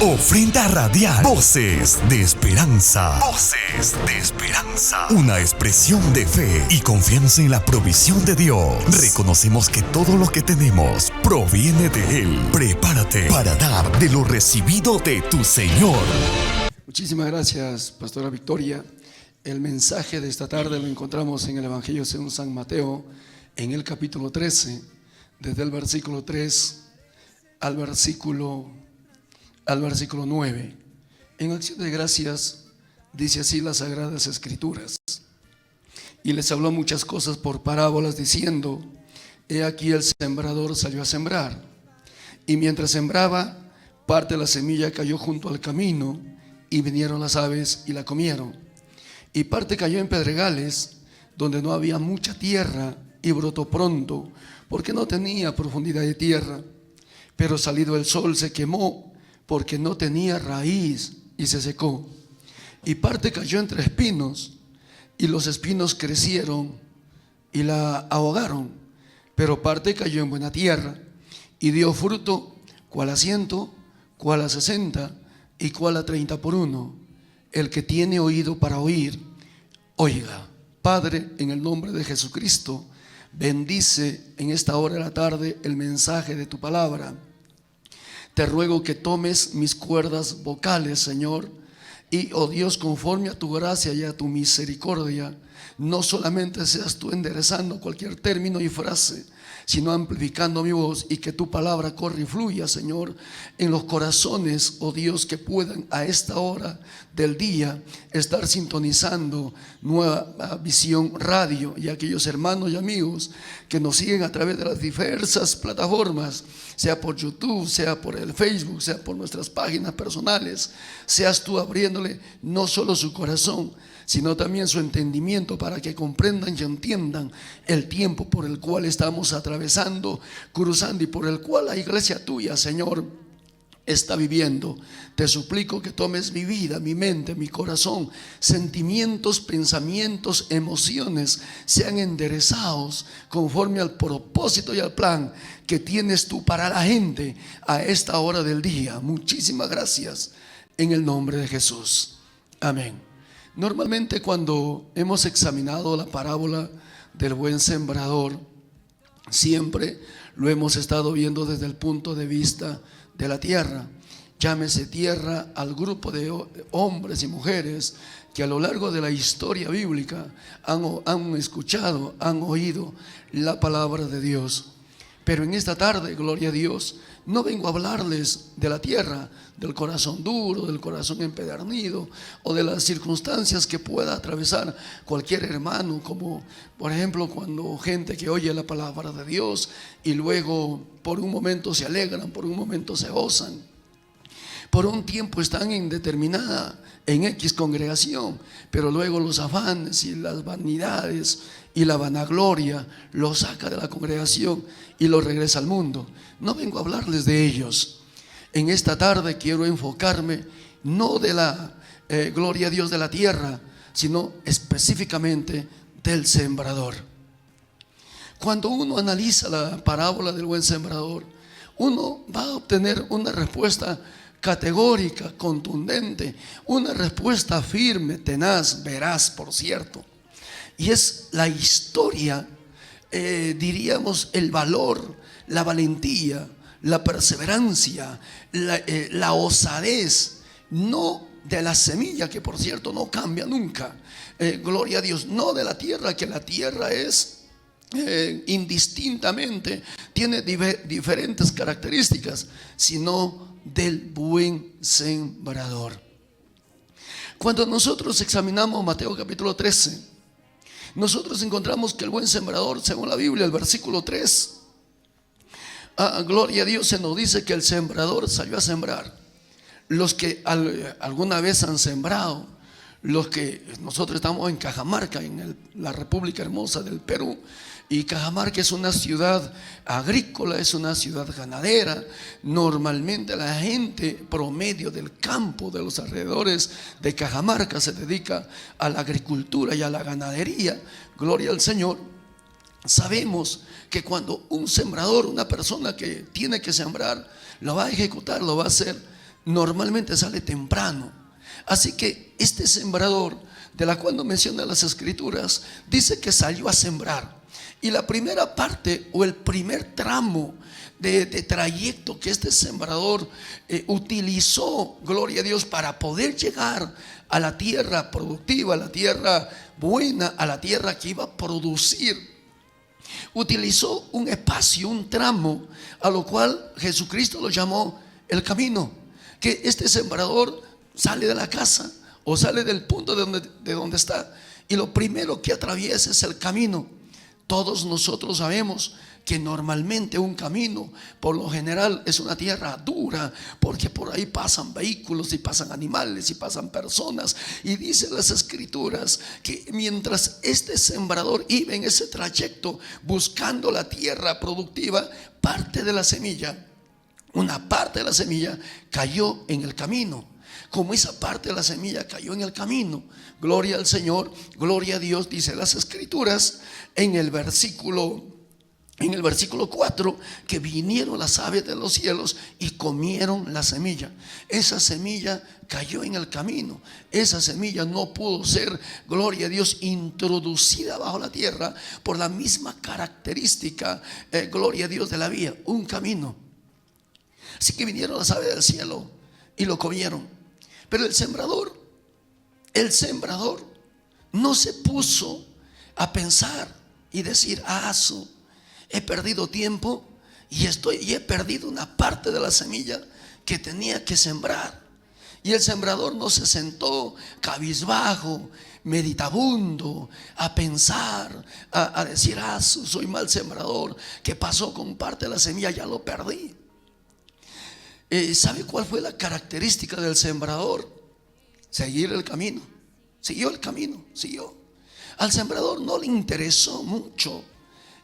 Ofrenda radial. Voces de esperanza. Voces de esperanza. Una expresión de fe y confianza en la provisión de Dios. Reconocemos que todo lo que tenemos proviene de Él. Prepárate para dar de lo recibido de tu Señor. Muchísimas gracias, Pastora Victoria. El mensaje de esta tarde lo encontramos en el Evangelio según San Mateo, en el capítulo 13, desde el versículo 3 al versículo 9. En acción de gracias dice así las Sagradas Escrituras: y les habló muchas cosas por parábolas, diciendo: he aquí el sembrador salió a sembrar, y mientras sembraba, parte de la semilla cayó junto al camino, y vinieron las aves y la comieron. Y parte cayó en pedregales, donde no había mucha tierra, y brotó pronto, porque no tenía profundidad de tierra. Pero salido el sol se quemó, porque no tenía raíz, y se secó. Y parte cayó entre espinos, y los espinos crecieron y la ahogaron. Pero parte cayó en buena tierra, y dio fruto, cual a 100, cual a 60, y cual a 30 por uno. El que tiene oído para oír, oiga. Padre, en el nombre de Jesucristo, bendice en esta hora de la tarde el mensaje de tu palabra. Te ruego que tomes mis cuerdas vocales, Señor, y, oh Dios, conforme a tu gracia y a tu misericordia, no solamente seas tú enderezando cualquier término y frase, sino amplificando mi voz, y que tu palabra corra y fluya, Señor, en los corazones, oh Dios, que puedan a esta hora del día estar sintonizando Nueva Visión Radio, y aquellos hermanos y amigos que nos siguen a través de las diversas plataformas, sea por YouTube, sea por el Facebook, sea por nuestras páginas personales. Seas tú abriéndole no solo su corazón, sino también su entendimiento, para que comprendan y entiendan el tiempo por el cual estamos atravesando, cruzando, y por el cual la iglesia tuya, Señor, está viviendo. Te suplico que tomes mi vida, mi mente, mi corazón, sentimientos, pensamientos, emociones, sean enderezados conforme al propósito y al plan que tienes tú para la gente a esta hora del día. Muchísimas gracias, en el nombre de Jesús. Amén. Normalmente, cuando hemos examinado la parábola del buen sembrador, siempre lo hemos estado viendo desde el punto de vista de la tierra. Llámese tierra al grupo de hombres y mujeres que a lo largo de la historia bíblica han escuchado, han oído la palabra de Dios. Pero en esta tarde, gloria a Dios, no vengo a hablarles de la tierra, del corazón duro, del corazón empedernido, o de las circunstancias que pueda atravesar cualquier hermano, como por ejemplo cuando gente que oye la palabra de Dios y luego por un momento se alegran, por un momento se gozan, por un tiempo están en X congregación, pero luego los afanes y las vanidades y la vanagloria los saca de la congregación y los regresa al mundo. No vengo a hablarles de ellos. En esta tarde quiero enfocarme no de la gloria a Dios de la tierra, sino específicamente del sembrador. Cuando uno analiza la parábola del buen sembrador, uno va a obtener una respuesta categórica, contundente, una respuesta firme, tenaz, veraz, por cierto. Y es la historia, diríamos, el valor, la valentía, la perseverancia, la osadez, no de la semilla, que por cierto no cambia nunca, gloria a Dios, no de la tierra, que la tierra es indistintamente, tiene diferentes características, sino del buen sembrador. Cuando nosotros examinamos Mateo capítulo 13, nosotros encontramos que el buen sembrador, según la Biblia, el versículo 3, gloria a Dios, se nos dice que el sembrador salió a sembrar. Los que alguna vez han sembrado, los que nosotros estamos en Cajamarca, en la República Hermosa del Perú, y Cajamarca es una ciudad agrícola, es una ciudad ganadera. Normalmente la gente promedio del campo, de los alrededores de Cajamarca, se dedica a la agricultura y a la ganadería. Gloria al Señor. Sabemos que cuando un sembrador, una persona que tiene que sembrar, lo va a ejecutar, lo va a hacer normalmente sale temprano. Así que este sembrador, de la cual no menciona las escrituras, dice que salió a sembrar. Y la primera parte o el primer tramo de trayecto que este sembrador utilizó, gloria a Dios, para poder llegar a la tierra productiva, a la tierra buena, a la tierra que iba a producir, utilizó un espacio, un tramo, a lo cual Jesucristo lo llamó el camino. Que este sembrador sale de la casa o sale del punto de donde está, y lo primero que atraviesa es el camino. Todos nosotros sabemos que normalmente un camino, por lo general, es una tierra dura, porque por ahí pasan vehículos y pasan animales y pasan personas. Y dicen las escrituras que mientras este sembrador iba en ese trayecto buscando la tierra productiva, parte de la semilla, una parte de la semilla cayó en el camino. Como esa parte de la semilla cayó en el camino, gloria al Señor, gloria a Dios, dice las escrituras en el versículo 4, que vinieron las aves de los cielos y comieron la semilla. Esa semilla cayó en el camino. Esa semilla no pudo ser, gloria a Dios, introducida bajo la tierra por la misma característica, gloria a Dios, de la vía, un camino. Así que vinieron las aves del cielo y lo comieron. Pero el sembrador no se puso a pensar y decir: he perdido tiempo y he perdido una parte de la semilla que tenía que sembrar. Y el sembrador no se sentó cabizbajo, meditabundo, a pensar, a decir: soy mal sembrador, ¿qué pasó con parte de la semilla? Ya lo perdí. ¿Sabe cuál fue la característica del sembrador? Seguir el camino. Siguió el camino, siguió. Al sembrador no le interesó mucho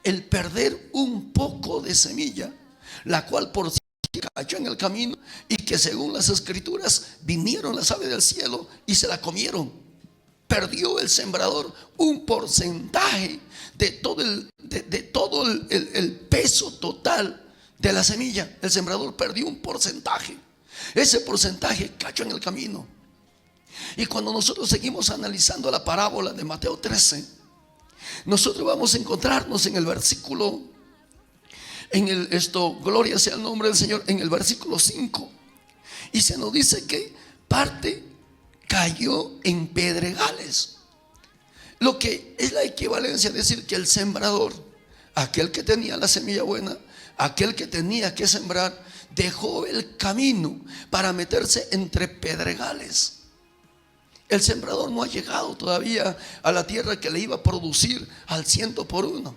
el perder un poco de semilla, la cual por sí cayó en el camino, y que según las escrituras vinieron las aves del cielo y se la comieron. Perdió el sembrador un porcentaje de todo el peso total de la semilla. El sembrador perdió un porcentaje. Ese porcentaje cayó en el camino. Y cuando nosotros seguimos analizando la parábola de Mateo 13, nosotros vamos a encontrarnos en el versículo, gloria sea el nombre del Señor, en el versículo 5, y se nos dice que parte cayó en pedregales, lo que es la equivalencia de decir que el sembrador, aquel que tenía la semilla buena, aquel que tenía que sembrar, dejó el camino para meterse entre pedregales. El sembrador no ha llegado todavía a la tierra que le iba a producir al 100%.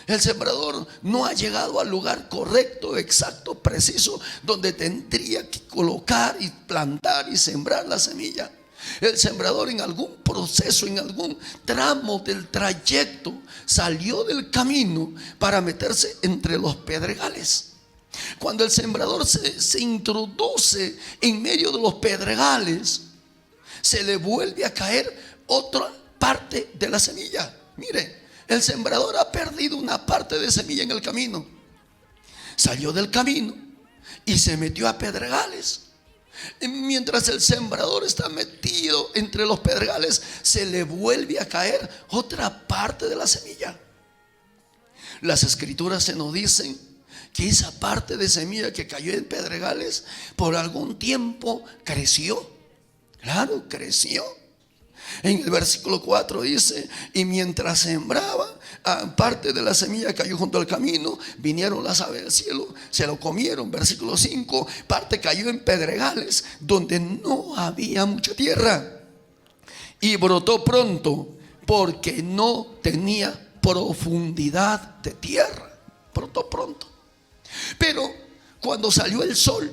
El sembrador no ha llegado al lugar correcto, exacto, preciso, donde tendría que colocar y plantar y sembrar la semilla. El sembrador en algún proceso, en algún tramo del trayecto, salió del camino para meterse entre los pedregales. Cuando el sembrador se introduce en medio de los pedregales, se le vuelve a caer otra parte de la semilla. Mire, el sembrador ha perdido una parte de semilla en el camino. Salió del camino y se metió a pedregales. Y mientras el sembrador está metido entre los pedregales, se le vuelve a caer otra parte de la semilla. Las escrituras se nos dicen que esa parte de semilla que cayó en pedregales por algún tiempo creció. Claro, creció. En el versículo 4 dice: y mientras sembraba, parte de la semilla cayó junto al camino, vinieron las aves del cielo, se lo comieron. Versículo 5, parte cayó en pedregales donde no había mucha tierra, y brotó pronto porque no tenía profundidad de tierra. Brotó pronto. Pero cuando salió el sol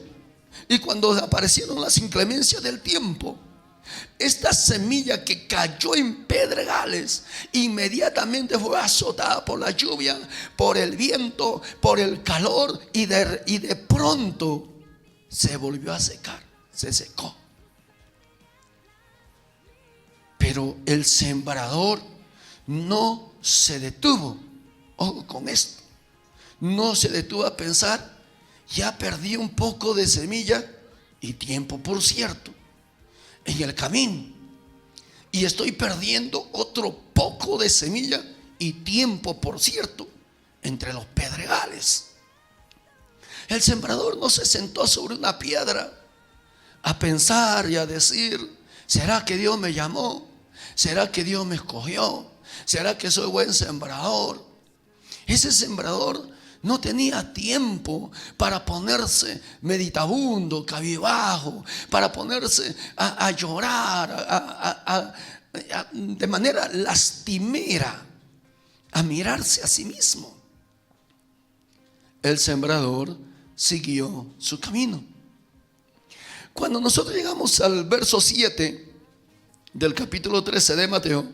y cuando aparecieron las inclemencias del tiempo, esta semilla que cayó en pedregales inmediatamente fue azotada por la lluvia, por el viento, por el calor, y de pronto se volvió a secar, se secó. Pero el sembrador no se detuvo. Ojo con esto. No se detuvo a pensar: ya perdí un poco de semilla, y tiempo, por cierto, en el camino. Y estoy perdiendo otro poco de semilla y tiempo, por cierto, entre los pedregales. El sembrador no se sentó sobre una piedra a pensar y a decir: ¿será que Dios me llamó? ¿Será que Dios me escogió? ¿Será que soy buen sembrador? Ese sembrador no tenía tiempo para ponerse meditabundo, cabizbajo, para ponerse a llorar de manera lastimera, a mirarse a sí mismo. El sembrador siguió su camino. Cuando nosotros llegamos al verso 7 del capítulo 13 de Mateo,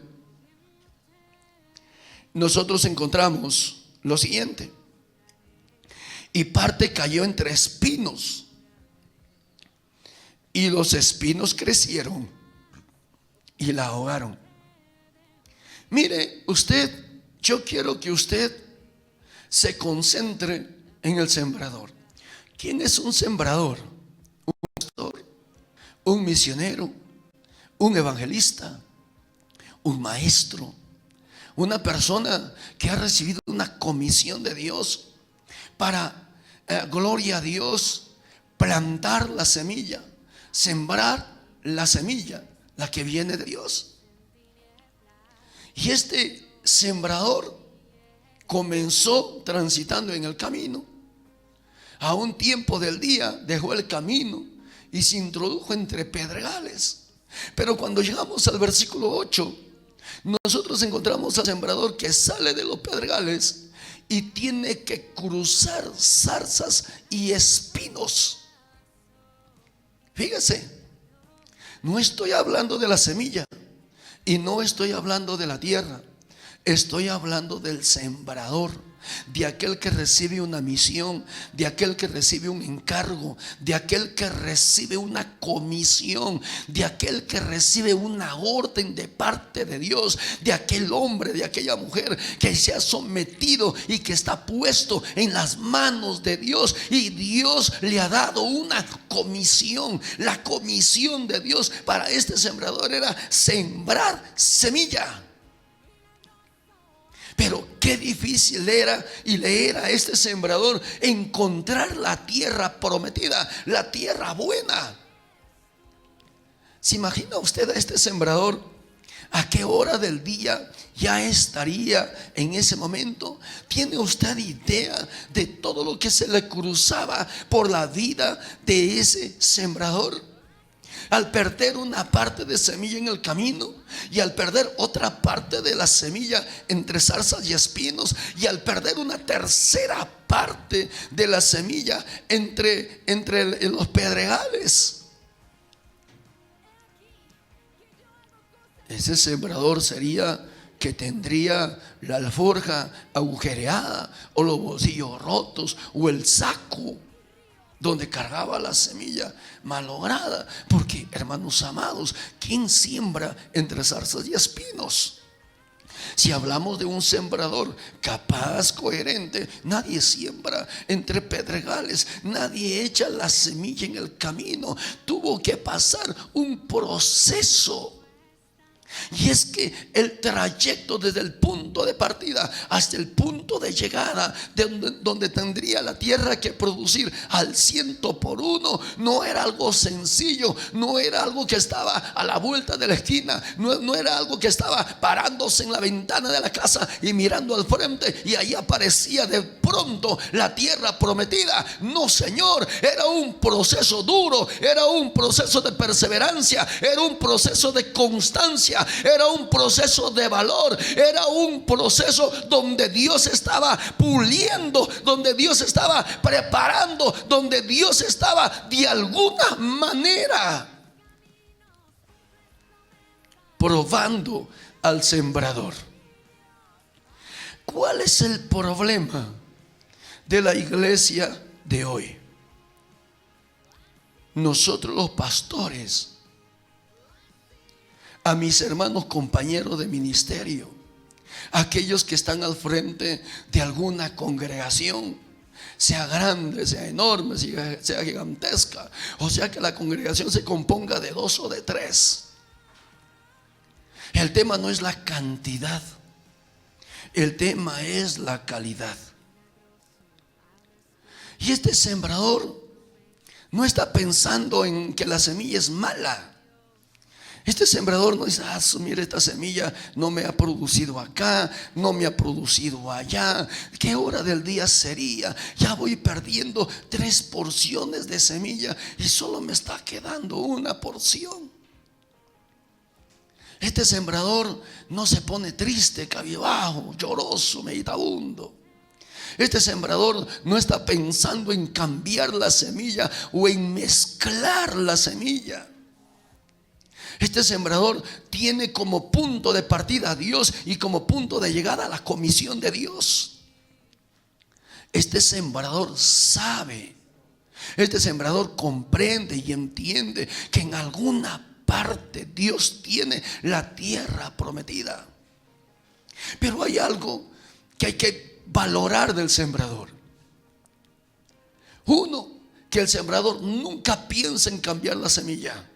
nosotros encontramos lo siguiente: y parte cayó entre espinos, y los espinos crecieron y la ahogaron. Mire usted, yo quiero que usted se concentre en el sembrador. ¿Quién es un sembrador? Un pastor, un misionero, un evangelista, un maestro, una persona que ha recibido una comisión de Dios para, gloria a Dios, plantar la semilla, sembrar la semilla, la que viene de Dios. Y este sembrador comenzó transitando en el camino. A un tiempo del día dejó el camino y se introdujo entre pedregales. Pero cuando llegamos al versículo 8, nosotros encontramos al sembrador que sale de los pedregales y tiene que cruzar zarzas y espinos. Fíjese, no estoy hablando de la semilla y no estoy hablando de la tierra. Estoy hablando del sembrador, de aquel que recibe una misión, de aquel que recibe un encargo, de aquel que recibe una comisión, de aquel que recibe una orden de parte de Dios, de aquel hombre, de aquella mujer que se ha sometido y que está puesto en las manos de Dios, y Dios le ha dado una comisión. La comisión de Dios para este sembrador era sembrar semilla. Pero qué difícil era y le era a este sembrador encontrar la tierra prometida, la tierra buena. ¿Se imagina usted a este sembrador? ¿A qué hora del día ya estaría en ese momento? ¿Tiene usted idea de todo lo que se le cruzaba por la vida de ese sembrador? Al perder una parte de semilla en el camino, y al perder otra parte de la semilla entre zarzas y espinos, y al perder una tercera parte de la semilla entre los pedregales, ese sembrador sería que tendría la alforja agujereada, o los bolsillos rotos, o el saco donde cargaba la semilla malograda. Porque, hermanos amados, ¿quién siembra entre zarzas y espinos? Si hablamos de un sembrador capaz, coherente, nadie siembra entre pedregales, nadie echa la semilla en el camino. Tuvo que pasar un proceso. Y es que el trayecto desde el punto de partida hasta el punto de llegada, donde tendría la tierra que producir al 100%, no era algo sencillo, no era algo que estaba a la vuelta de la esquina, no era algo que estaba parándose en la ventana de la casa y mirando al frente y ahí aparecía de pronto la tierra prometida. No, señor, era un proceso duro, era un proceso de perseverancia, era un proceso de constancia, era un proceso de valor, era un proceso donde Dios estaba puliendo, donde Dios estaba preparando, donde Dios estaba de alguna manera probando al sembrador. ¿Cuál es el problema de la iglesia de hoy? Nosotros los pastores, a mis hermanos compañeros de ministerio, aquellos que están al frente de alguna congregación, sea grande, sea enorme, sea gigantesca, o sea que la congregación se componga de 2 o de 3. El tema no es la cantidad, el tema es la calidad. Y este sembrador no está pensando en que la semilla es mala. Este sembrador no dice: mira, esta semilla no me ha producido acá, no me ha producido allá. ¿Qué hora del día sería? Ya voy perdiendo 3 porciones de semilla y solo me está quedando 1 porción. Este sembrador no se pone triste, cabizbajo, lloroso, meditabundo. Este sembrador no está pensando en cambiar la semilla o en mezclar la semilla. Este sembrador tiene como punto de partida a Dios y como punto de llegada a la comisión de Dios. Este sembrador sabe, este sembrador comprende y entiende que en alguna parte Dios tiene la tierra prometida. Pero hay algo que hay que valorar del sembrador. Uno, que el sembrador nunca piensa en cambiar la semilla.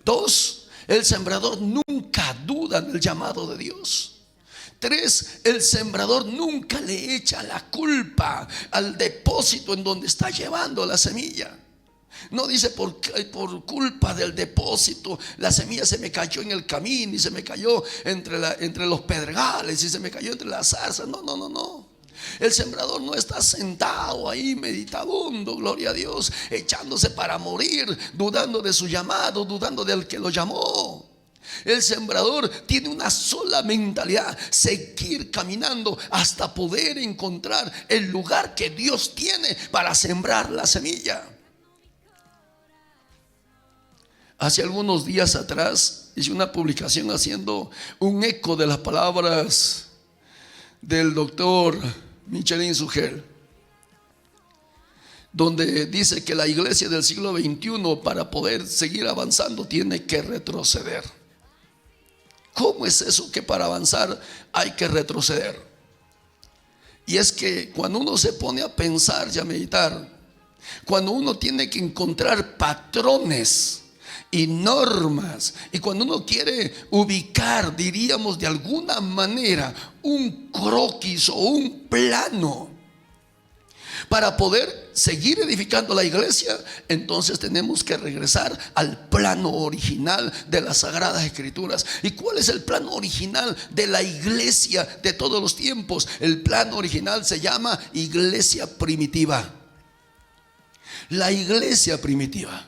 2, el sembrador nunca duda del llamado de Dios. 3, el sembrador nunca le echa la culpa al depósito en donde está llevando la semilla. No dice: por culpa del depósito la semilla se me cayó en el camino y se me cayó entre los pedregales y se me cayó entre las zarzas. No. El sembrador no está sentado ahí meditabundo, gloria a Dios, echándose para morir, dudando de su llamado, dudando del que lo llamó. El sembrador tiene una sola mentalidad: seguir caminando hasta poder encontrar el lugar que Dios tiene para sembrar la semilla. Hace algunos días atrás hice una publicación haciendo un eco de las palabras del doctor Michelin Sugel, donde dice que la iglesia del siglo XXI, para poder seguir avanzando, tiene que retroceder. ¿Cómo es eso que para avanzar hay que retroceder? Y es que cuando uno se pone a pensar y a meditar, cuando uno tiene que encontrar patrones y normas, y cuando uno quiere ubicar, diríamos de alguna manera, un croquis o un plano para poder seguir edificando la iglesia, entonces tenemos que regresar al plano original de las Sagradas Escrituras. ¿Y cuál es el plano original de la iglesia de todos los tiempos? El plano original se llama iglesia primitiva. La iglesia primitiva.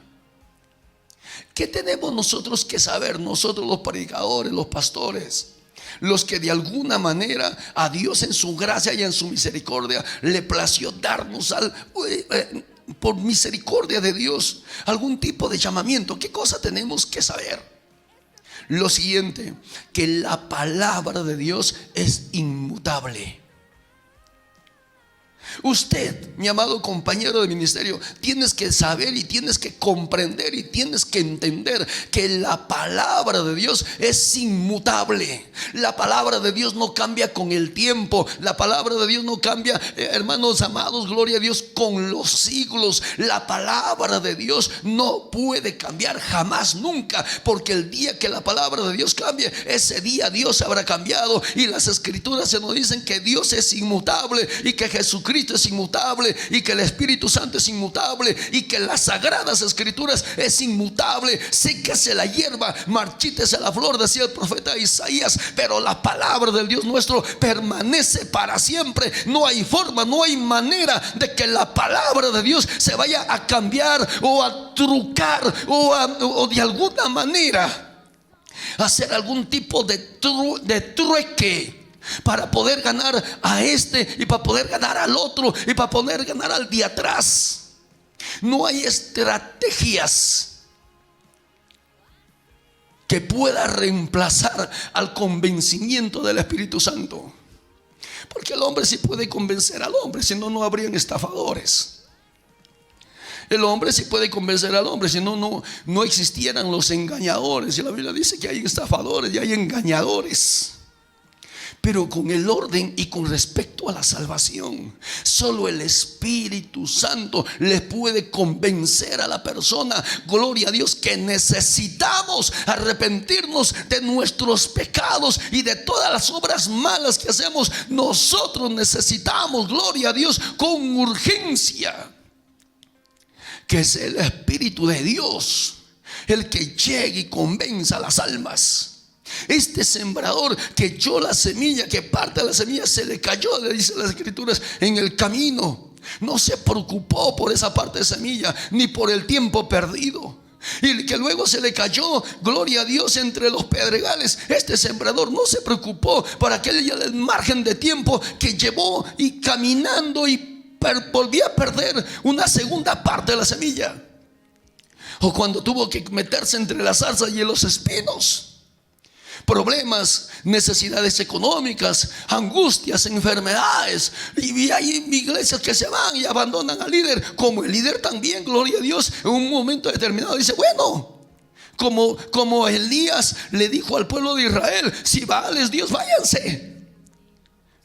¿Qué tenemos nosotros que saber? Nosotros los predicadores, los pastores, los que de alguna manera a Dios en su gracia y en su misericordia le plació darnos por misericordia de Dios algún tipo de llamamiento. ¿Qué cosa tenemos que saber? Lo siguiente: que la palabra de Dios es inmutable. Usted, mi amado compañero de ministerio, tienes que saber y tienes que comprender y tienes que entender que la palabra de Dios es inmutable. La palabra de Dios no cambia con el tiempo. La palabra de Dios no cambia, hermanos amados, gloria a Dios, con los siglos. La palabra de Dios no puede cambiar jamás, nunca, porque el día que la palabra de Dios cambie, ese día Dios habrá cambiado. Y las escrituras se nos dicen que Dios es inmutable y que Jesucristo es inmutable y que el Espíritu Santo es inmutable y que las Sagradas Escrituras es inmutable. Séquese la hierba, marchítese la flor, decía el profeta Isaías, pero la palabra del Dios nuestro permanece para siempre. No hay forma, no hay manera de que la palabra de Dios se vaya a cambiar o a trucar o de alguna manera hacer algún tipo de trueque para poder ganar a este y para poder ganar al otro y para poder ganar al de atrás. No hay estrategias que pueda reemplazar al convencimiento del Espíritu Santo, porque el hombre sí puede convencer al hombre, si no, no habrían estafadores. El hombre sí puede convencer al hombre, si no, no existieran los engañadores. Y la Biblia dice que hay estafadores y hay engañadores. pero con el orden y con respecto a la salvación. Solo el Espíritu Santo le puede convencer a la persona, gloria a Dios, que necesitamos arrepentirnos de nuestros pecados y de todas las obras malas que hacemos. Nosotros necesitamos, gloria a Dios, con urgencia, que es el Espíritu de Dios el que llegue y convenza a las almas. Este sembrador que echó la semilla, que parte de la semilla se le cayó, le dice las Escrituras, en el camino. No se preocupó por esa parte de semilla, ni por el tiempo perdido. Y que luego se le cayó, gloria a Dios, entre los pedregales. Este sembrador no se preocupó por aquel margen de tiempo que llevó y caminando y volvía a perder una segunda parte de la semilla. O cuando tuvo que meterse entre la zarza y los espinos. Problemas, necesidades económicas, angustias, enfermedades. Y hay iglesias que se van y abandonan al líder. Como el líder también, gloria a Dios, en un momento determinado dice: bueno, como Elías le dijo al pueblo de Israel: si Baal es Dios, váyanse.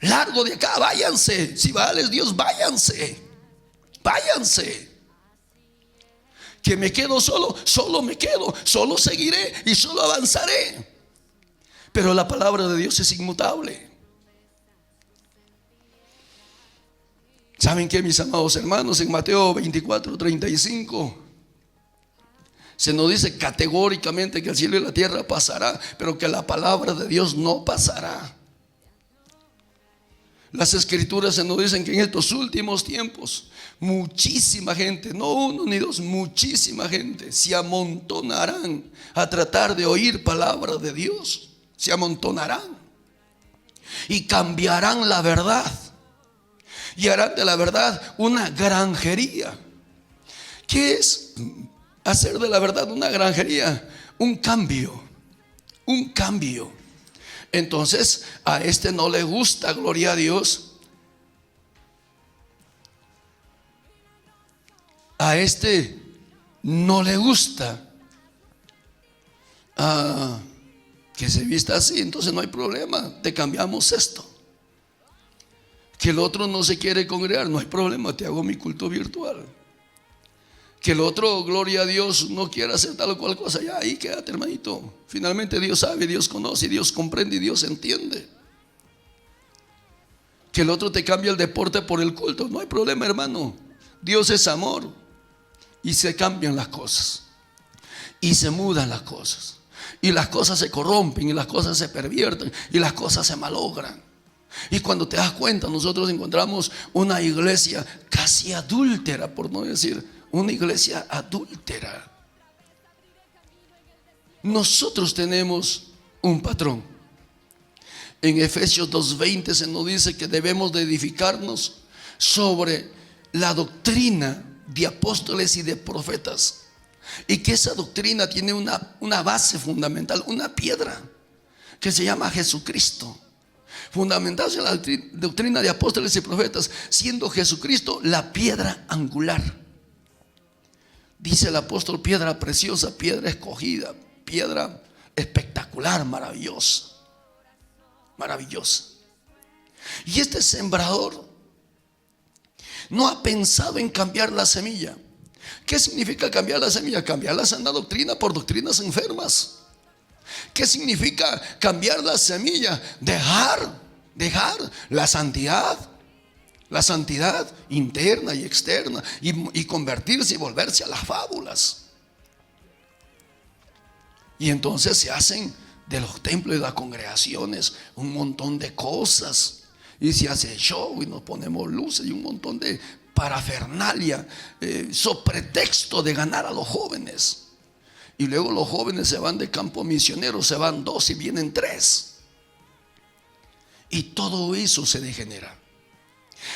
Largo de acá, váyanse. Si Baal es Dios, váyanse. Váyanse. Que me quedo solo, solo me quedo, solo seguiré y solo avanzaré. Pero la palabra de Dios es inmutable. ¿Saben qué, mis amados hermanos? En Mateo 24:35 se nos dice categóricamente que el cielo y la tierra pasará, pero que la palabra de Dios no pasará. Las Escrituras se nos dicen que en estos últimos tiempos muchísima gente, no uno ni dos, muchísima gente se amontonarán a tratar de oír palabra de Dios. Se amontonarán y cambiarán la verdad y harán de la verdad una granjería. ¿Qué es hacer de la verdad una granjería? Un cambio, un cambio. Entonces a este no le gusta, gloria a Dios. A este no le gusta que se vista así, entonces no hay problema, te cambiamos esto. Que el otro no se quiere congregar, no hay problema, te hago mi culto virtual. Que el otro, gloria a Dios, no quiere hacer tal o cual cosa, ya ahí quédate, hermanito. Finalmente Dios sabe, Dios conoce, Dios comprende y Dios entiende. Que el otro te cambia el deporte por el culto, no hay problema, hermano. Dios es amor y se cambian las cosas y se mudan las cosas. Y las cosas se corrompen y las cosas se pervierten y las cosas se malogran. Y cuando te das cuenta, nosotros encontramos una iglesia casi adúltera, por no decir una iglesia adúltera. Nosotros tenemos un patrón. En Efesios 2:20 se nos dice que debemos de edificarnos sobre la doctrina de apóstoles y de profetas. Y que esa doctrina tiene una base fundamental, una piedra que se llama Jesucristo. Fundamental en la doctrina de apóstoles y profetas, siendo Jesucristo la piedra angular. Dice el apóstol: piedra preciosa, piedra escogida, piedra espectacular, maravillosa. Maravillosa. Y este sembrador no ha pensado en cambiar la semilla. ¿Qué significa cambiar la semilla? Cambiar la sana doctrina por doctrinas enfermas. ¿Qué significa cambiar la semilla? Dejar la santidad interna y externa, y convertirse y volverse a las fábulas. Y entonces se hacen de los templos y las congregaciones un montón de cosas, y se hace show y nos ponemos luces y un montón de parafernalia, so pretexto de ganar a los jóvenes. Y luego los jóvenes se van de campo misionero, se van 2 y vienen 3. Y todo eso se degenera.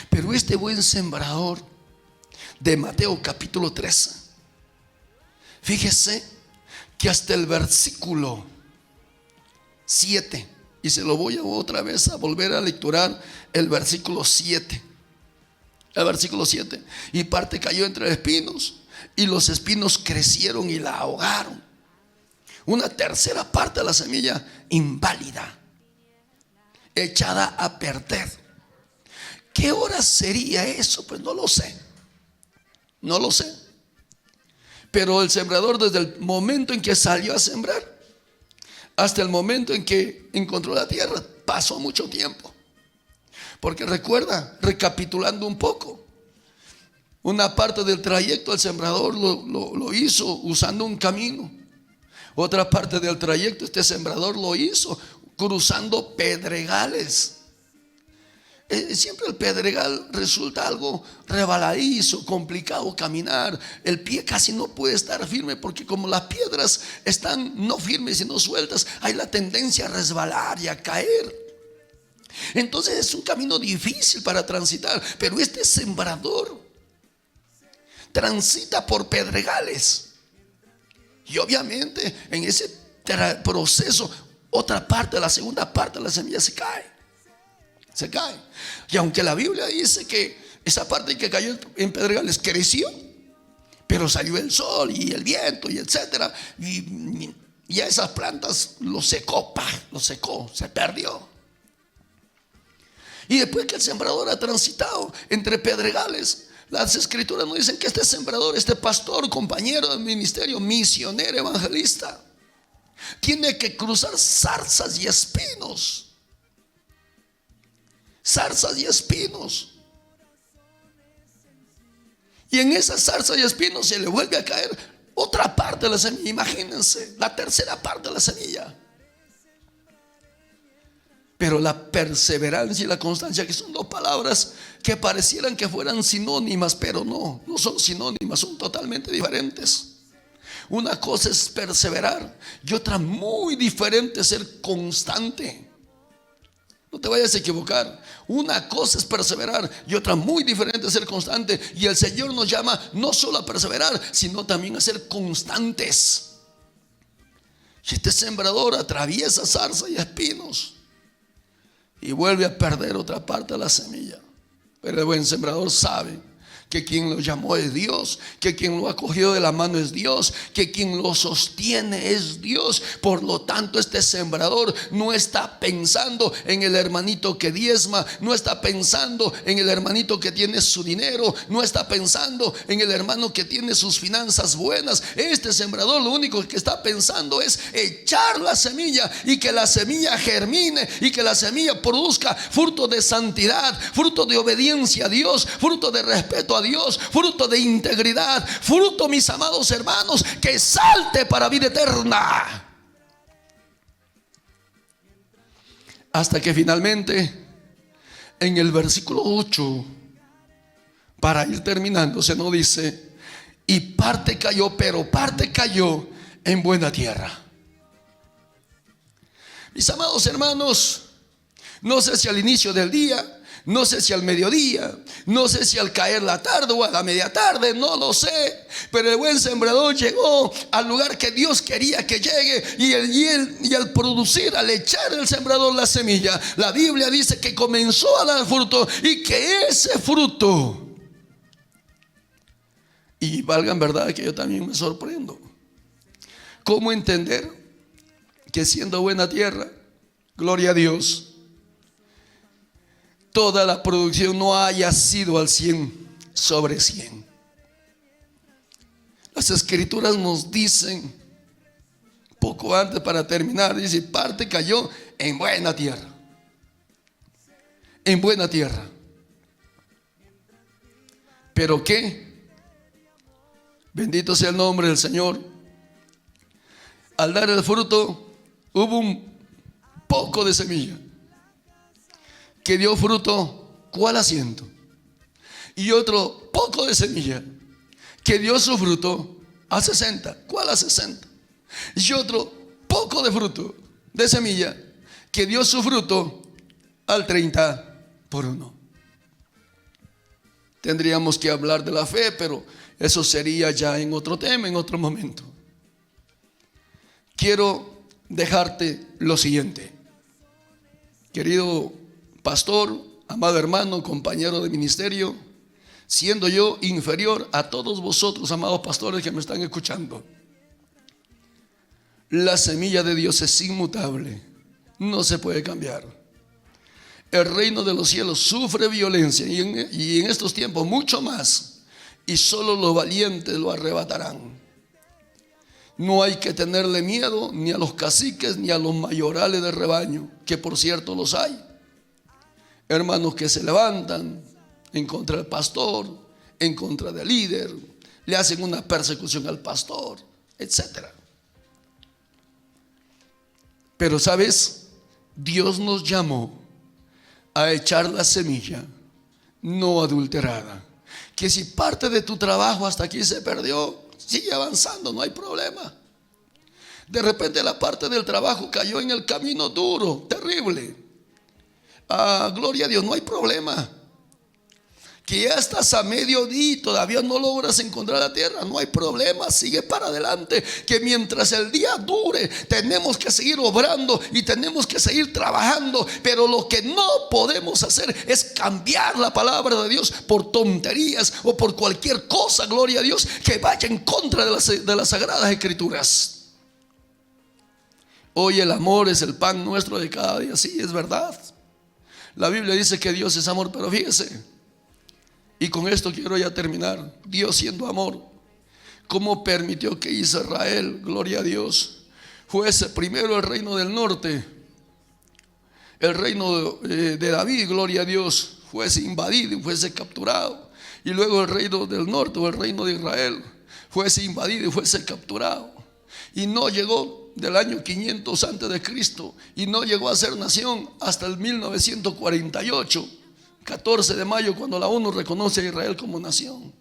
Pero este buen sembrador de Mateo capítulo 13, fíjese que hasta el versículo 7, y se lo voy a otra vez a volver a lecturar el versículo 7. El versículo 7: y parte cayó entre espinos, y los espinos crecieron y la ahogaron. Una tercera parte de la semilla inválida. echada a perder. ¿Qué hora sería eso? Pues no lo sé. No lo sé. Pero el sembrador, desde el momento en que salió a sembrar hasta el momento en que encontró la tierra, pasó mucho tiempo. Porque recuerda, recapitulando un poco, una parte del trayecto el sembrador lo hizo usando un camino. Otra parte del trayecto este sembrador lo hizo cruzando pedregales. Siempre el pedregal resulta algo rebaladizo, complicado caminar. El pie casi no puede estar firme porque como las piedras están no firmes sino sueltas, hay la tendencia a resbalar y a caer. Entonces es un camino difícil para transitar. Pero este sembrador transita por pedregales. Y obviamente en ese proceso otra parte, la segunda parte de la semilla se cae. Se cae. Y aunque la Biblia dice que esa parte que cayó en pedregales creció, pero salió el sol y el viento y etcétera, y a esas plantas lo secó, se perdió. Y después que el sembrador ha transitado entre pedregales, las escrituras nos dicen que este sembrador, este pastor, compañero del ministerio, misionero, evangelista, tiene que cruzar zarzas y espinos. Zarzas y espinos. Y en esas zarzas y espinos se le vuelve a caer otra parte de la semilla. Imagínense, la tercera parte de la semilla. Pero la perseverancia y la constancia, que son dos palabras que parecieran que fueran sinónimas, pero no son sinónimas, son totalmente diferentes. Una cosa es perseverar y otra muy diferente es ser constante. No te vayas a equivocar. Una cosa es perseverar y otra muy diferente es ser constante. Y el Señor nos llama no solo a perseverar, sino también a ser constantes. Y este sembrador atraviesa zarza y espinos y vuelve a perder otra parte de la semilla. Pero el buen sembrador sabe que quien lo llamó es Dios, que quien lo acogió de la mano es Dios, que quien lo sostiene es Dios. Por lo tanto, este sembrador no está pensando en el hermanito que diezma, no está pensando en el hermanito que tiene su dinero, no está pensando en el hermano que tiene sus finanzas buenas. Este sembrador lo único que está pensando es echar la semilla y que la semilla germine y que la semilla produzca fruto de santidad, fruto de obediencia a Dios, fruto de respeto a Dios, fruto de integridad, fruto, mis amados hermanos, que salte para vida eterna. Hasta que finalmente en el versículo 8, para ir terminando, se nos dice: y parte cayó, pero parte cayó en buena tierra. Mis amados hermanos, no sé si al inicio del día, no sé si al mediodía, no sé si al caer la tarde o a la media tarde, no lo sé. Pero el buen sembrador llegó al lugar que Dios quería que llegue. Y al producir, al echar el sembrador la semilla, la Biblia dice que comenzó a dar fruto. Y que ese fruto, y valga en verdad que yo también me sorprendo, ¿cómo entender que siendo buena tierra, gloria a Dios, toda la producción no haya sido al 100 sobre 100? Las escrituras nos dicen, poco antes para terminar, dice: parte cayó en buena tierra. En buena tierra. ¿Pero qué? Bendito sea el nombre del Señor. Al dar el fruto, hubo un poco de semilla que dio fruto, ¿cuál asiento? Y otro poco de semilla que dio su fruto a 60, ¿cuál a 60? Y otro poco de fruto de semilla que dio su fruto al 30 por 1. Tendríamos que hablar de la fe, pero eso sería ya en otro tema, en otro momento. Quiero dejarte lo siguiente, querido pastor, amado hermano, compañero de ministerio, siendo yo inferior a todos vosotros, amados pastores que me están escuchando. La semilla de Dios es inmutable, no se puede cambiar. El reino de los cielos sufre violencia y en estos tiempos mucho más, y solo los valientes lo arrebatarán. No hay que tenerle miedo ni a los caciques ni a los mayorales de rebaño, que por cierto los hay. Hermanos que se levantan en contra del pastor, en contra del líder, le hacen una persecución al pastor, etc. Pero ¿sabes? Dios nos llamó a echar la semilla no adulterada. Que si parte de tu trabajo hasta aquí se perdió, sigue avanzando, no hay problema. De repente la parte del trabajo cayó en el camino duro, terrible. Gloria a Dios, no hay problema. Que ya estás a mediodía y todavía no logras encontrar la tierra, no hay problema, sigue para adelante. Que mientras el día dure tenemos que seguir obrando y tenemos que seguir trabajando. Pero lo que no podemos hacer es cambiar la palabra de Dios por tonterías o por cualquier cosa, gloria a Dios, que vaya en contra de las sagradas escrituras. Hoy el amor es el pan nuestro de cada día. Sí, es verdad. La Biblia dice que Dios es amor, pero fíjese, y con esto quiero ya terminar. Dios siendo amor, ¿cómo permitió que Israel, gloria a Dios, fuese primero el reino del norte, el reino de David, gloria a Dios, fuese invadido y fuese capturado, y luego el reino del norte o el reino de Israel fuese invadido y fuese capturado, y no llegó del año 500 antes de Cristo, y no llegó a ser nación hasta el 1948, 14 de mayo, cuando la ONU reconoce a Israel como nación?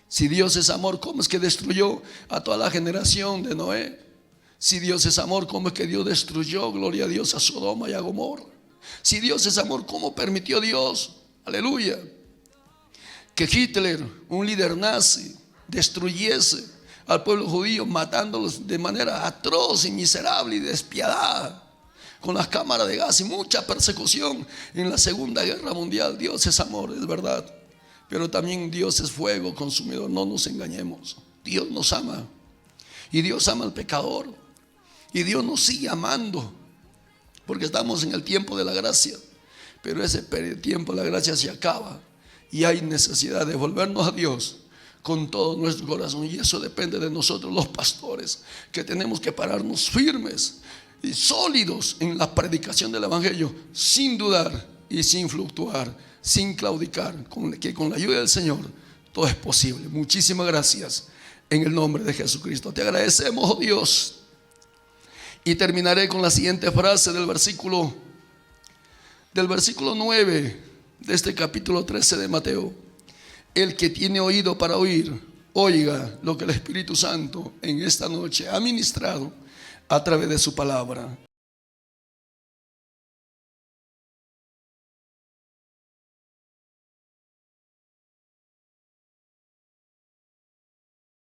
Si Dios es amor, ¿cómo es que destruyó a toda la generación de Noé? Si Dios es amor, ¿cómo es que Dios destruyó, gloria a Dios, a Sodoma y a Gomorra? Si Dios es amor, ¿cómo permitió Dios, aleluya, que Hitler, un líder nazi, destruyese al pueblo judío, matándolos de manera atroz y miserable y despiadada, con las cámaras de gas y mucha persecución en la Segunda Guerra Mundial? Dios es amor, es verdad, pero también Dios es fuego consumidor. No nos engañemos. Dios nos ama, y Dios ama al pecador, y Dios nos sigue amando, porque estamos en el tiempo de la gracia. Pero ese tiempo de la gracia se acaba y hay necesidad de volvernos a Dios con todo nuestro corazón, y eso depende de nosotros los pastores, que tenemos que pararnos firmes y sólidos en la predicación del evangelio, sin dudar y sin fluctuar, sin claudicar, que con la ayuda del Señor todo es posible. Muchísimas gracias en el nombre de Jesucristo. Te agradecemos, oh Dios. Y terminaré con la siguiente frase del versículo 9 de este capítulo 13 de Mateo. El que tiene oído para oír, oiga lo que el Espíritu Santo en esta noche ha ministrado a través de su palabra.